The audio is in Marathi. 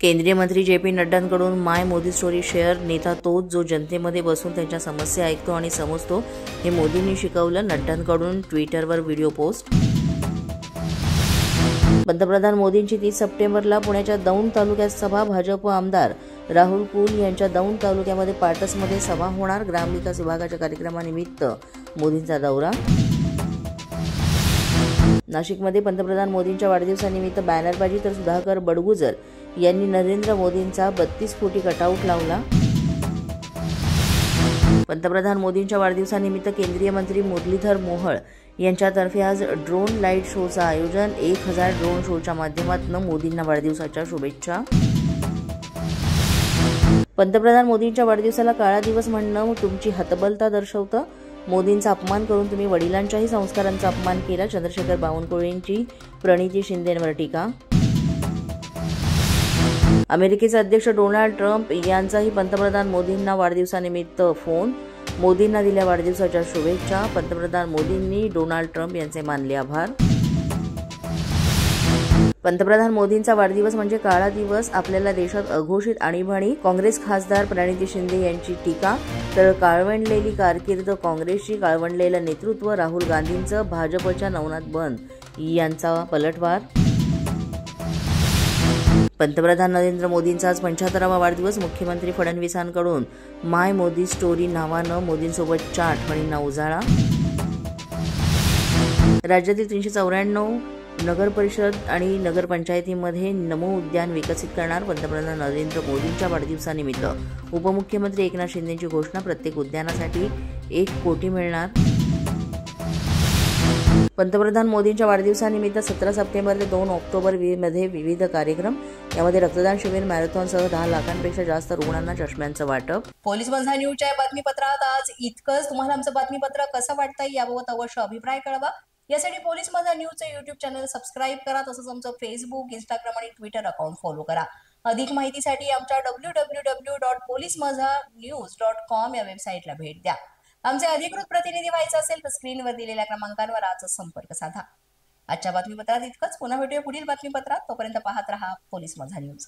केंद्रीय मंत्री जे.पी. नड्डांकडून माय मोदी स्टोरी शेअर. नेता तोच जो जनतेमध्ये बसून त्यांच्या समस्या ऐकतो आणि समजतो, हे मोदींनी शिकवलं. नड्डांकडून ट्विटरवर व्हिडिओ पोस्ट. पंतप्रधान मोदींची 30 सप्टेंबरला पुण्याच्या दौंड तालुक्यात सभा. भाजप आमदार राहुल कुल यांच्या दौंड तालुक्यामध्ये पाटसमध्ये सभा होणार. ग्रामविकास विभागाच्या कार्यक्रमानिमित्त मोदींचा दौरा. नाशिकमध्ये पंतप्रधान मोदींच्या वाढदिवसानिमित्त बॅनरबाजी, तर सुधाकर बडगुजर यांनी नरेंद्र मोदींचा 32 फुटी कटआउट लावला. पंतप्रधान मोदींच्या वाढदिवसानिमित्त केंद्रीय मंत्री मुरलीधर मोहोळ यांच्यातर्फे आज ड्रोन लाईट शोचं आयोजन. 1000 ड्रोन शोच्या माध्यमातून मोदींना वाढदिवसाच्या शुभेच्छा. पंतप्रधान मोदींच्या वाढदिवसाला काळा दिवस म्हणणं तुमची हतबलता दर्शवतं. मोदींचा अपमान करून तुम्ही वडिलांच्याही संस्कारांचा अपमान केला. चंद्रशेखर बावनकुळेंची प्रणिती शिंदेंवर टीका. अमेरिकेचे अध्यक्ष डोनाल्ड ट्रम्प यांचाही पंतप्रधान मोदींना वाढदिवसानिमित्त फोन. मोदींना दिल्या वाढदिवसाच्या शुभेच्छा. पंतप्रधान मोदींनी डोनाल्ड ट्रम्प यांचे मानले आभार. पंतप्रधान मोदींचा वाढदिवस म्हणजे काळा दिवस. आपल्याला देशात अघोषित आणीबाणी. काँग्रेस खासदार प्रणिती शिंदे यांची टीका. तर काळवंडलेली कारकीर्द काँग्रेसची, काळवंडलेलं नेतृत्व राहुल गांधींचं. भाजपच्या नवनाथ बंद यांचा पलटवार. पंतप्रधान नरेंद्र मोदींचा आज 75वा वाढदिवस. मुख्यमंत्री फडणवीसांकडून माय मोदी स्टोरी नावानं मोदींसोबतच्या आठवणींना उजाळा. राज्यातील 394 नगर परिषद आणि नगरपंचायतीमध्ये नमो उद्यान विकसित करणार. पंतप्रधान नरेंद्र मोदींच्या वाढदिवसानिमित्त उपमुख्यमंत्री एकनाथ शिंदेंची घोषणा. प्रत्येक उद्यानासाठी 1 कोटी मिळणार. पंतप्रधान मोदींच्या वाढदिवसानिमित्त 17 सप्टेंबर ते 2 ऑक्टोबर मध्ये विविध कार्यक्रम. यामध्ये रक्तदान शिबिर, मॅरेथॉनसह 10 लाखांपेक्षा जास्त रुग्णांना चष्म्यांचं वाटप. पोलीस माझा न्यूजच्या बातमीपत्रात आज इतकंच. तुम्हाला आमचं बातमीपत्र कसं वाटतंय याबाबत अवश्य अभिप्राय कळवा. यासाठी पोलीस माझा न्यूजचं YouTube चॅनल सबस्क्राईब करा. तसंच आमचं फेसबुक, इंस्टाग्राम आणि ट्विटर अकाउंट फॉलो करा. अधिक माहितीसाठी आमच्या www.policemazanews.com या वेबसाईटला भेट द्या. आमचे अधिकृत प्रतिनिधी व्हायचं असेल तर स्क्रीनवर दिलेल्या क्रमांकांवर आजच संपर्क साधा. आजच्या बातमीपत्रात इतकंच. पुन्हा भेटूया पुढील बातमीपत्रात. तोपर्यंत पाहत रहा पोलीस माझा न्यूज.